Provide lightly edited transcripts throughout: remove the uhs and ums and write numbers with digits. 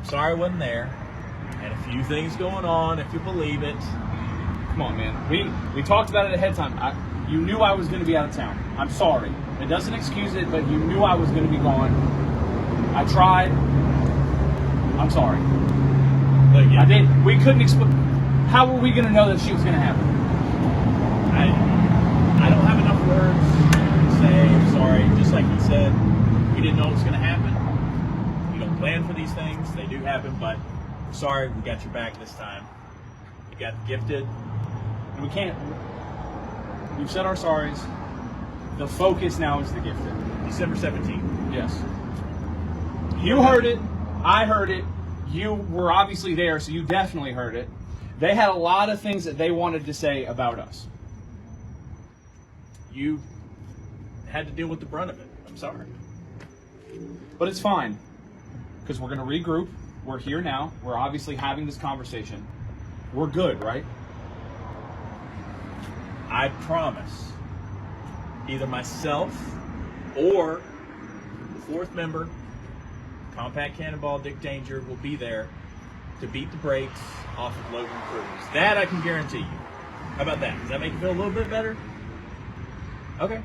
sorry I wasn't there. Had a few things going on, if you believe it. Come on, man. We talked about it ahead of time. You knew I was going to be out of town. I'm sorry. It doesn't excuse it, but you knew I was going to be gone. I tried. I'm sorry. Look, yeah. I did. We couldn't explain. How were we going to know that she was going to happen? I don't have enough words to say. I'm sorry. Just like he said, we didn't know it was going to happen. You don't plan for these things. They do happen, but sorry, we got your back this time. You got gifted. And we can't. We've said our sorries. The focus now is the gifted. December 17th. Yes. You heard it. I heard it. You were obviously there, so you definitely heard it. They had a lot of things that they wanted to say about us. You had to deal with the brunt of it. I'm sorry. But it's fine, because we're going to regroup. We're here now. We're obviously having this conversation. We're good, right? I promise either myself or the fourth member, Compact Cannonball Dick Danger, will be there to beat the brakes off of Logan Cruz. That I can guarantee you. How about that? Does that make you feel a little bit better? Okay.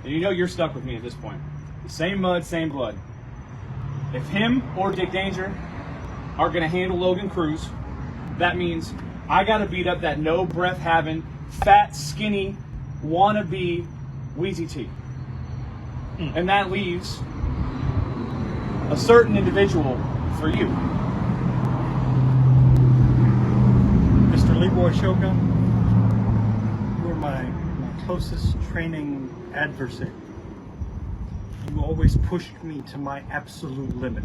And you know you're stuck with me at this point. The same mud, same blood. If him or Dick Danger are going to handle Logan Cruz, that means I got to beat up that no breath having, fat, skinny, wannabe Wheezy T. And that leaves a certain individual for you. Mr. Leeroy Shogun, you are my closest training adversary. You always pushed me to my absolute limit.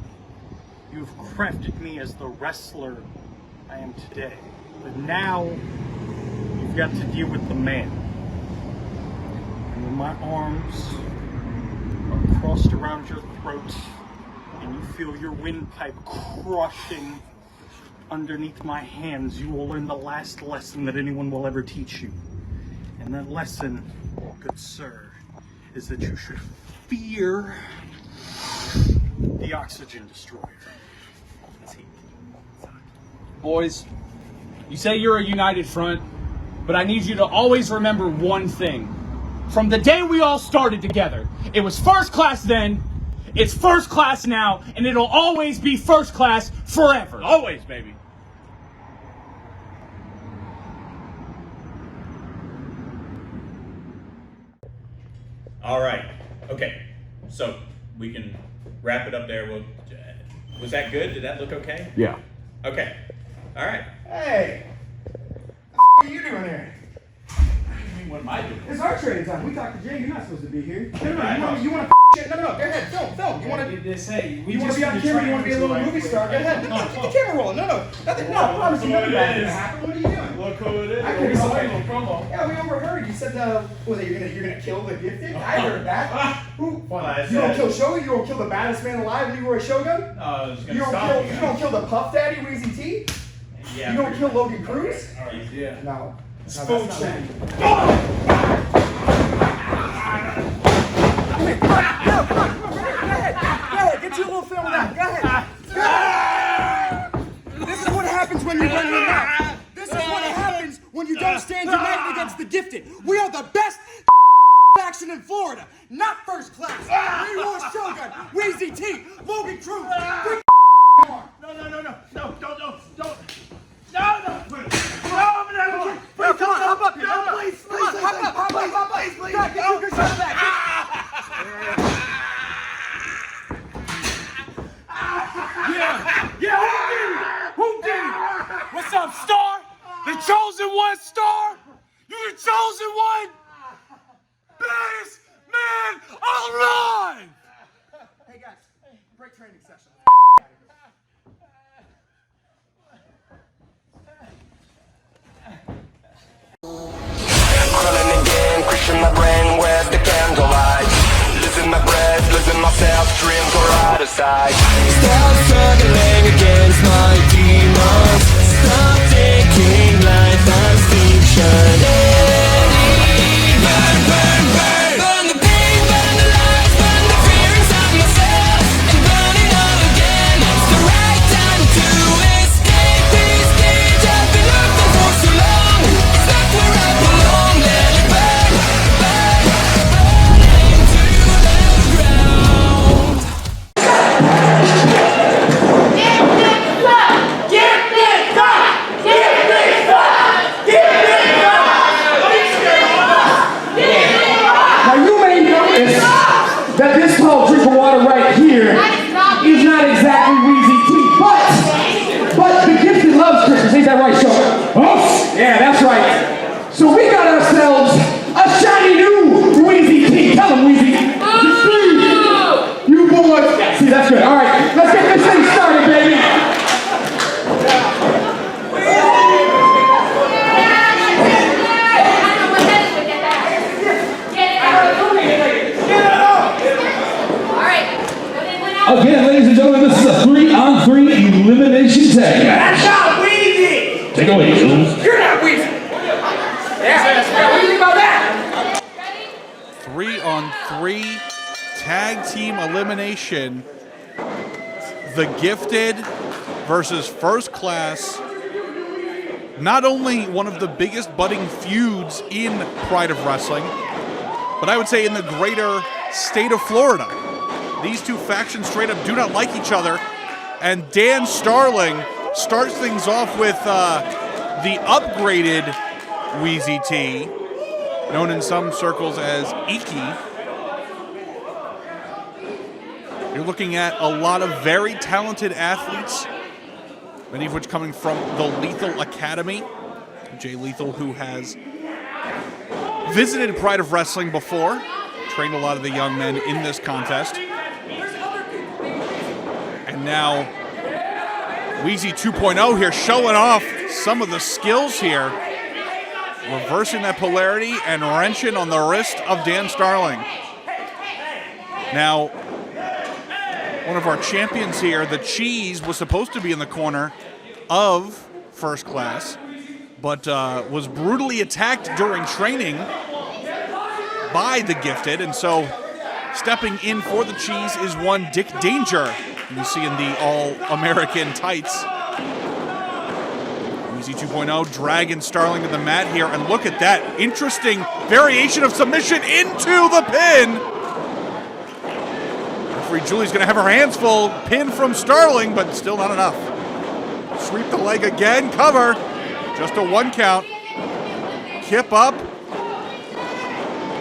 You have crafted me as the wrestler I am today. But now, you've got to deal with the man. And when my arms are crossed around your throat, and you feel your windpipe crushing underneath my hands, you will learn the last lesson that anyone will ever teach you. And that lesson, good sir, is that you should fear the oxygen destroyer. Boys, you say you're a united front, but I need you to always remember one thing. From the day we all started together, it was first class then, it's first class now, and it'll always be first class forever. Always, baby. All right. Okay. So we can wrap it up there. Was that good? Did that look okay? Yeah. Okay. All right. Hey! What are you doing here? What am I doing? It's our training time. We talked to Jay. You're not supposed to be here. No. You want to shit? No. Go ahead. Film. You want to this? Hey, you want to be on camera? You want to be a little movie star? Go ahead. Keep the camera rolling. No. Nothing. No. I promise you nothing bad is gonna happen. What are you doing? Look who it is. I couldn't little promo. Yeah, we overheard. You said, you're gonna kill the gifted? I heard that. Who? You don't kill Shogun? You don't kill the baddest man alive, Leeroy Shogun? You don't kill the Puff Daddy, Wheezy T? Yeah. You don't kill Logan Cruz? Yeah. No. Spoon shake. Come on. Go ahead. Get you a little film of that. Go ahead. This is what happens when you run your mouth. This is what happens when you don't stand united against the gifted. We are the best faction in Florida. Not first class. Leeroy Shogun, Wheezy T, Logan Cruz. No, come on, hop up here. No, please. God, get your control back. Yeah, who did it? What's up, Star? The chosen one, Star? You the chosen one? Baddest man alive! Hey guys, break training session. Crawling again, crushing my brain with the candlelight. Losing my breath, losing myself, dreams are out of sight. Stop struggling against my demons. Stop taking life as fiction. Burn, burn, burn. Burn the pain, burn the lies, burn the fear inside myself. And burn it all again. It's the right time. is that this tall drink of water right here is not exactly Wheezy tea, but the gifted loves Christmas. Ain't that right, Shogun? Oh, yeah, that's right. So we got ourselves a shiny new Wheezy tea. Tell them, Wheezy. You boys. See, that's good. All right, let's get this thing started, baby. Again, ladies and gentlemen, this is a 3-on-3 elimination tag match. That's not Wheezy! Take away, Cruz. You're not Wheezy! Yeah, what do you think about that? 3-on-3 tag team elimination. The Gifted versus First Class. Not only one of the biggest budding feuds in Pride of Wrestling, but I would say in the greater state of Florida. These two factions straight up do not like each other. And Dan Starling starts things off with the upgraded Wheezy T, known in some circles as Iki. You're looking at a lot of very talented athletes, many of which coming from the Lethal Academy. Jay Lethal, who has visited Pride of Wrestling before, trained a lot of the young men in this contest. And now Wheezy 2.0 here showing off some of the skills here. Reversing that polarity and wrenching on the wrist of Dan Starling. Now, one of our champions here, the Cheese, was supposed to be in the corner of First Class, but was brutally attacked during training by the Gifted, and so stepping in for the Cheese is one Dick Danger. You see in the all-American tights. Wheezy 2.0 dragging Starling to the mat here, and look at that interesting variation of submission into the pin. Referee Julie's going to have her hands full. Pin from Starling, but still not enough. Sweep the leg again, cover. Just a 1 count. Kip up.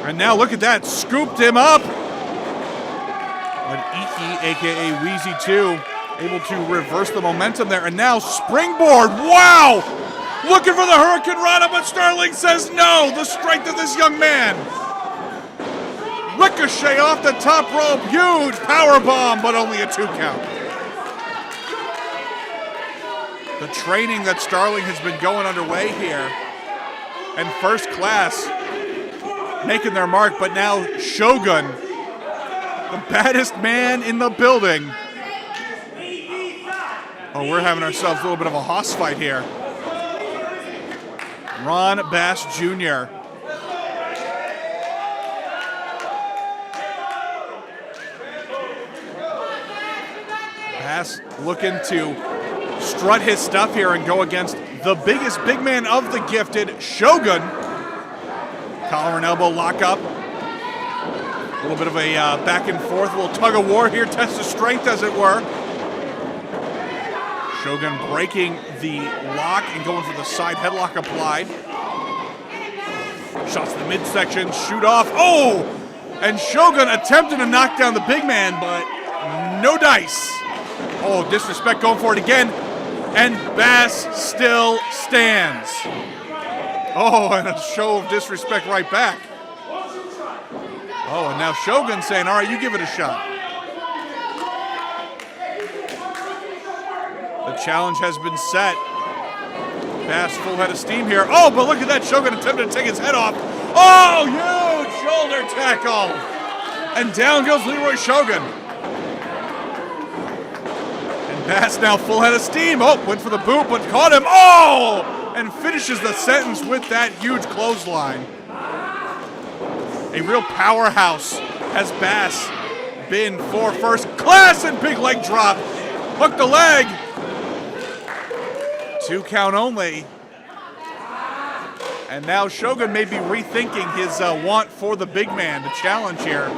And now look at that, scooped him up. But Iki, a.k.a. Wheezy 2, able to reverse the momentum there. And now springboard, wow! Looking for the Hurricane Rana, but Starling says no. The strength of this young man. Ricochet off the top rope, huge power bomb, but only a 2 count. The training that Starling has been going underway here. And First Class making their mark, but now Shogun, the baddest man in the building. Oh, we're having ourselves a little bit of a hoss fight here. Ron Bass Jr. Bass looking to strut his stuff here and go against the biggest big man of the Gifted, Shogun. Collar and elbow lock up. A little bit of a back and forth, a little tug of war here, test of strength as it were. Shogun breaking the lock and going for the side headlock applied. Shots to the midsection, shoot off. Oh! And Shogun attempting to knock down the big man, but no dice. Oh, disrespect going for it again. And Bass still stands. Oh, and a show of disrespect right back. Oh, and now Shogun saying, all right, you give it a shot. The challenge has been set. Bass full head of steam here. Oh, but look at that. Shogun attempted to take his head off. Oh, huge shoulder tackle. And down goes Leeroy Shogun. And Bass now full head of steam. Oh, went for the boot, but caught him. Oh! And finishes the sentence with that huge clothesline. A real powerhouse has Bass been for First Class, and big leg drop. Hook the leg. 2 count only. And now Shogun may be rethinking his want for the big man to challenge here.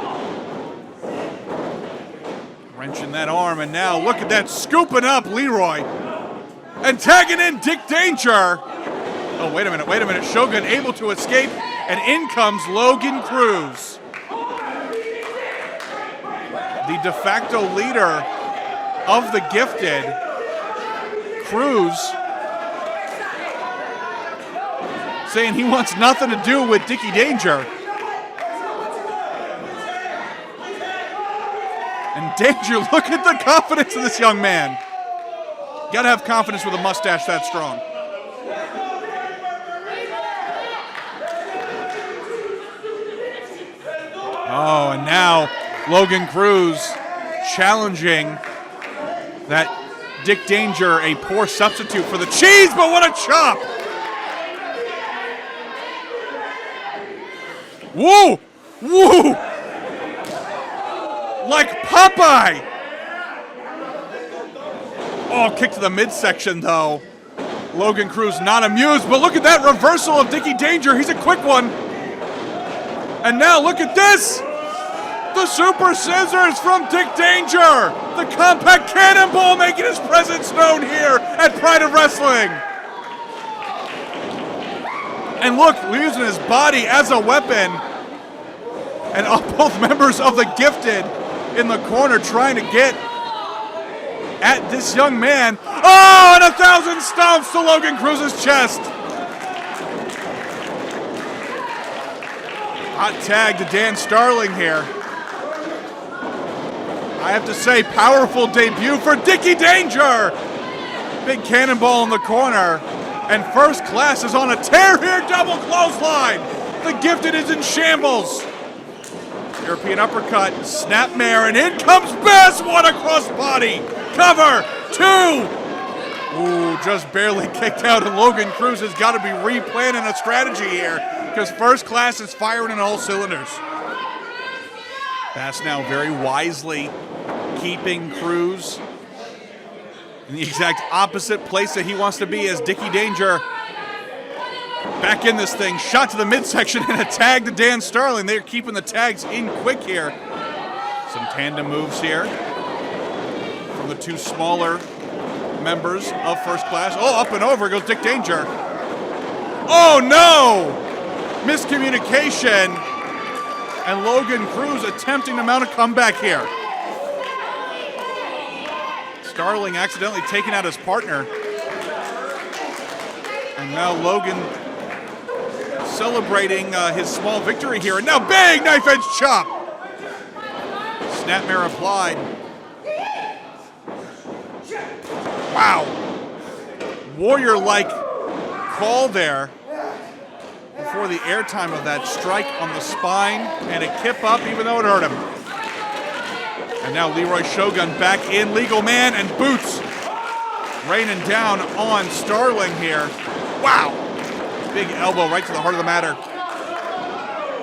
Wrenching that arm, and now look at that, scooping up Leeroy. And tagging in Dick Danger. Oh, wait a minute. Shogun able to escape, and in comes Logan Cruz. the de facto leader of the Gifted, Cruz, saying he wants nothing to do with Dickie Danger. And Danger, look at the confidence of this young man. Gotta have confidence with a mustache that strong. Oh, and now Logan Cruz challenging that Dick Danger, a poor substitute for the cheese, but what a chop! Woo! Woo! Like Popeye! Oh, kick to the midsection though. Logan Cruz not amused, but look at that reversal of Dickie Danger. He's a quick one. And now look at this! The Super Scissors from Dick Danger! The Compact Cannonball making his presence known here at Pride of Wrestling! And look, using his body as a weapon. And both members of the Gifted in the corner trying to get at this young man. Oh, and 1,000 stomps to Logan Cruz's chest. Hot tag to Dan Starling here. I have to say, powerful debut for Dickie Danger. Big cannonball in the corner. And First Class is on a tear here, double clothesline. The Gifted is in shambles. European uppercut, snapmare, and in comes Bess. What a crossbody. Cover, 2. Ooh, just barely kicked out, and Logan Cruz has got to be replanning a strategy here because First Class is firing on all cylinders. Bass now very wisely keeping Cruz in the exact opposite place that he wants to be as Dickie Danger back in this thing. Shot to the midsection and a tag to Dan Starling. They're keeping the tags in quick here. Some tandem moves here from the two smaller members of First Class. Oh, up and over goes Dick Danger. Oh no! Miscommunication. And Logan Cruz attempting to mount a comeback here. Starling accidentally taking out his partner. And now Logan celebrating his small victory here. And now big knife edge chop. Snapmare applied. Wow. Warrior-like call there before the airtime of that strike on the spine and a kip up even though it hurt him. And now Leeroy Shogun back in, legal man and boots raining down on Starling here. Wow. Big elbow right to the heart of the matter.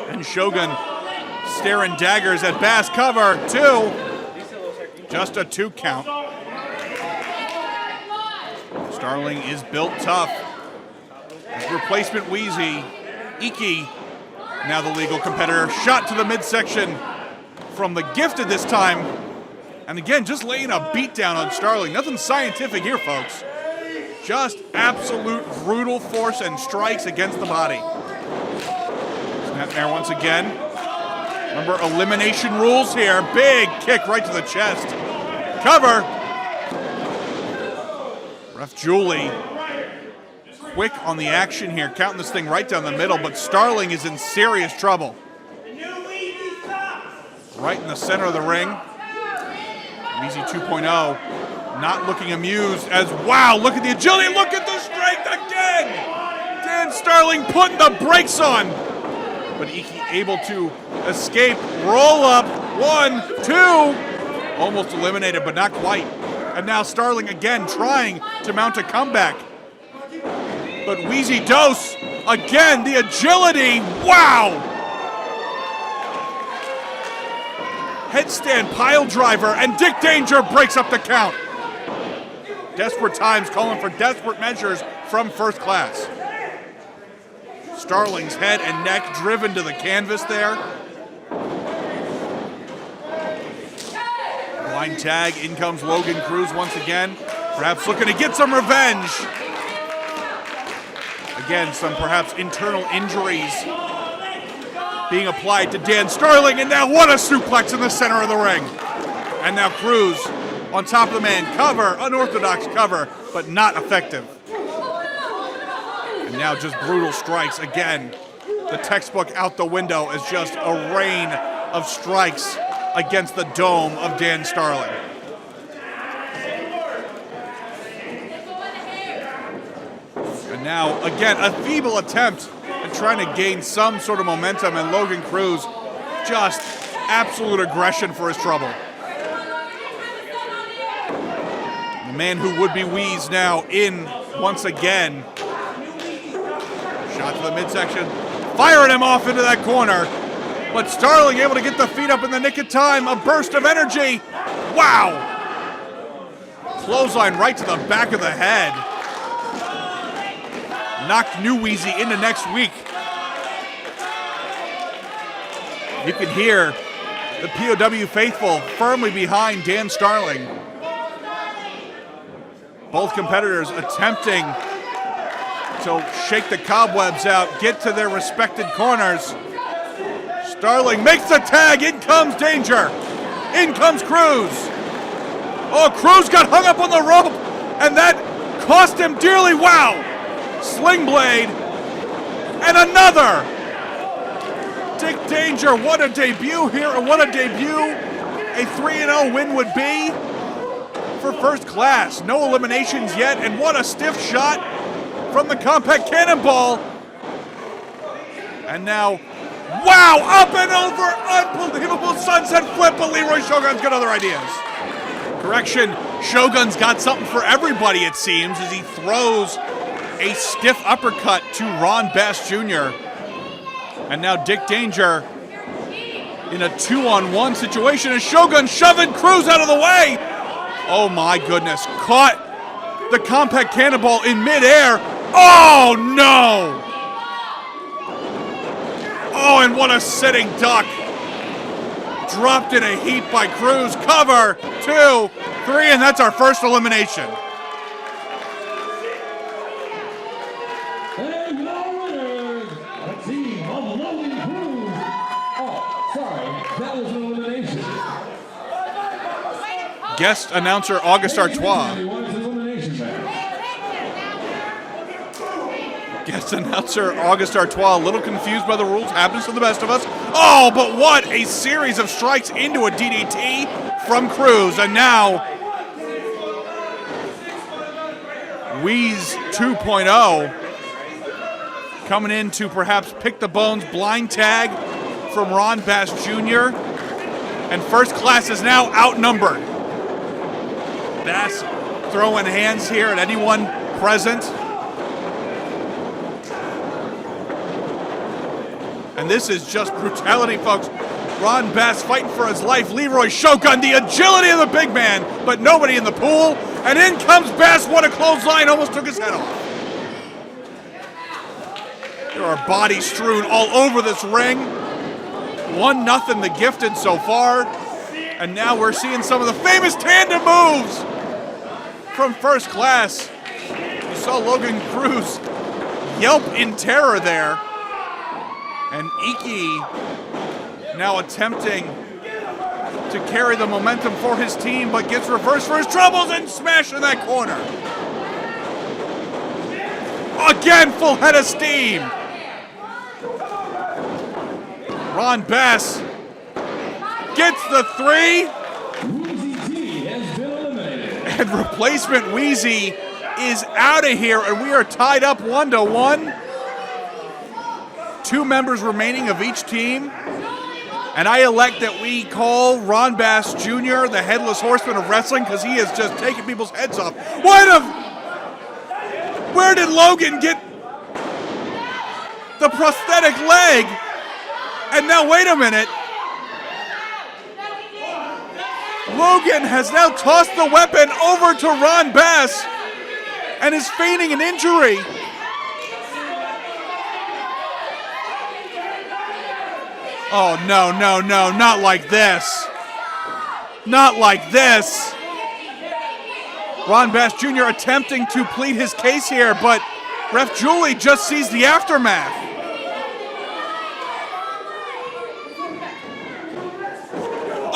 And Shogun staring daggers at Bass. Cover, 2. Just a 2 count. Starling is built tough. His replacement Wheezy, Iki, now the legal competitor. Shot to the midsection from the Gifted this time. And again, just laying a beat down on Starling. Nothing scientific here, folks. Just absolute brutal force and strikes against the body. Snap there once again. Remember, elimination rules here. Big kick right to the chest. Cover. Ref Julie quick on the action here, counting this thing right down the middle, but Starling is in serious trouble. Right in the center of the ring. Wheezy 2.0 not looking amused as, wow, look at the agility, look at the strength again! Dan Starling putting the brakes on. But Iki able to escape, roll up, 1, 2. Almost eliminated, but not quite. And now Starling again trying to mount a comeback. But Wheezy Dose, again, the agility, wow! Headstand pile driver, and Dick Danger breaks up the count. Desperate times calling for desperate measures from First Class. Starling's head and neck driven to the canvas there. Blind tag, in comes Logan Cruz once again. Perhaps looking to get some revenge. Again, some perhaps internal injuries being applied to Dan Starling, and now what a suplex in the center of the ring. And now Cruz on top of the man. Cover, unorthodox cover, but not effective. And now just brutal strikes again. The textbook out the window is just a rain of strikes against the dome of Dan Starling. And now, again, a feeble attempt at trying to gain some sort of momentum, and Logan Cruz just absolute aggression for his trouble. The man who would be Wheeze now in once again. Shot to the midsection, firing him off into that corner. But Starling able to get the feet up in the nick of time. A burst of energy. Wow! Clothesline right to the back of the head. Knocked new Wheezy into next week. You can hear the POW faithful firmly behind Dan Starling. Both competitors attempting to shake the cobwebs out, get to their respected corners. Starling makes the tag, in comes Danger. In comes Cruz. Oh, Cruz got hung up on the rope, and that cost him dearly. Wow! Sling blade, and another. Dick Danger, what a debut here, and what a debut a 3-0 win would be for First Class. No eliminations yet, and what a stiff shot from the compact cannonball. And now, wow, up and over, unbelievable sunset flip, but Leeroy Shogun's got other ideas. Correction, Shogun's got something for everybody, it seems, as he throws a stiff uppercut to Ron Bass Jr. And now Dick Danger in a 2-on-1 situation, as Shogun shoving Cruz out of the way. Oh my goodness, caught the compact cannonball in midair. Oh no! Oh, and what a sitting duck. Dropped in a heap by Cruz. Cover, 2, 3, and that's our first elimination. And your winner, the team of Logan Cruz. Oh, sorry, that was an elimination. Guest announcer August Artois. Guest announcer August Artois, a little confused by the rules, happens to the best of us. Oh, but what a series of strikes into a DDT from Cruz. And now, Wheeze 2.0 coming in to perhaps pick the bones. Blind tag from Ron Bass Jr. And First Class is now outnumbered. Bass throwing hands here at anyone present. And this is just brutality, folks. Ron Bass fighting for his life. Leeroy Shogun, the agility of the big man, but nobody in the pool. And in comes Bass. What a clothesline, almost took his head off. There are bodies strewn all over this ring. 1-0 the Gifted so far. And now we're seeing some of the famous tandem moves from First Class. You saw Logan Cruz yelp in terror there. And Iki now attempting to carry the momentum for his team, but gets reversed for his troubles and smashed in that corner. Again, full head of steam. Ron Bass gets the 3. Wheezy T has been eliminated. And replacement Wheezy is out of here, and we are tied up 1-1. 2 members remaining of each team. And I elect that we call Ron Bass Jr. the Headless Horseman of Wrestling, because he is just taking people's heads off. Where did Logan get the prosthetic leg? And now, wait a minute. Logan has now tossed the weapon over to Ron Bass and is feigning an injury. Oh, no, not like this. Not like this. Ron Bass Jr. attempting to plead his case here, but Ref Julie just sees the aftermath.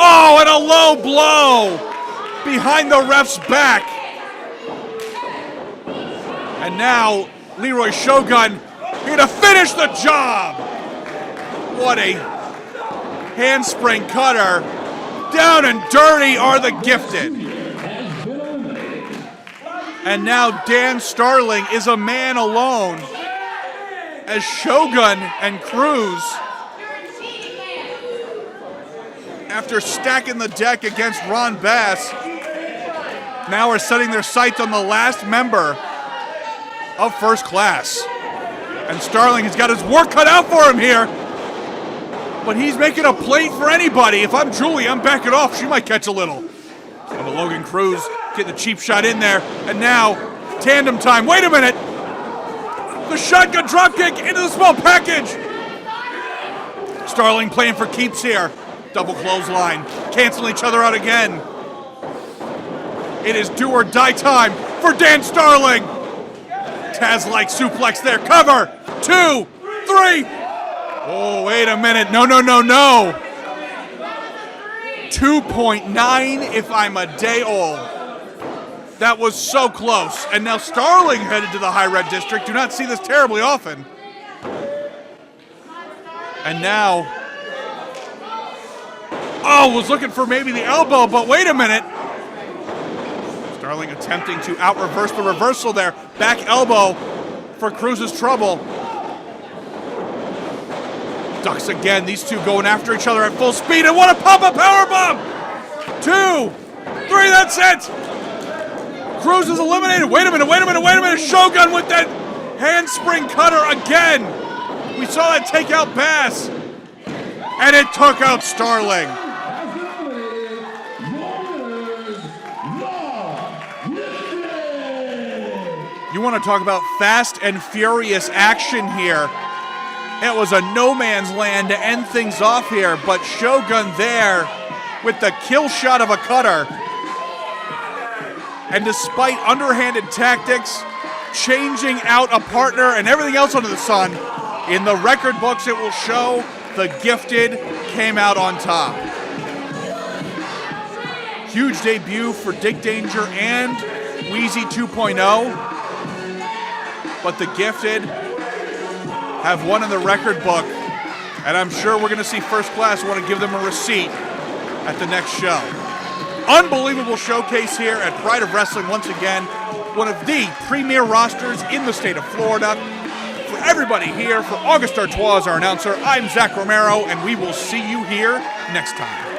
Oh, and a low blow behind the ref's back. And now Leeroy Shogun here to finish the job. What a handspring cutter. Down and dirty are the Gifted. And now Dan Starling is a man alone as Shogun and Cruz, after stacking the deck against Ron Bass, now are setting their sights on the last member of First Class. And Starling has got his work cut out for him here. But he's making a plate for anybody. If I'm Julie, I'm backing off. She might catch a little. And the Logan Cruz getting the cheap shot in there. And now, tandem time. Wait a minute. The shotgun dropkick into the small package. Starling playing for keeps here. Double clothesline. Cancel each other out again. It is do or die time for Dan Starling. Taz-like suplex there. Cover. 2, 3. Oh, wait a minute. No, no, no, no. 2.9 if I'm a day old. That was so close. And now Starling headed to the high red district. Do not see this terribly often. And now, oh, was looking for maybe the elbow, but wait a minute. Starling attempting to out-reverse the reversal there. Back elbow for Cruz's trouble. Ducks again, these two going after each other at full speed, and what a pop-up powerbomb! 2, 3, that's it! Cruz is eliminated. Wait a minute, wait a minute, wait a minute. Shogun with that handspring cutter again. We saw that take out Bass, and it took out Starling. You want to talk about fast and furious action here. It was a no man's land to end things off here, but Shogun there with the kill shot of a cutter. And despite underhanded tactics, changing out a partner and everything else under the sun, in the record books it will show the Gifted came out on top. Huge debut for Dick Danger and Wheezy 2.0, but the Gifted have won in the record book, and I'm sure we're going to see First Class want to give them a receipt at the next show. Unbelievable showcase here at Pride of Wrestling once again, one of the premier rosters in the state of Florida. For everybody here, for August Artois, our announcer, I'm Zach Romero, and we will see you here next time.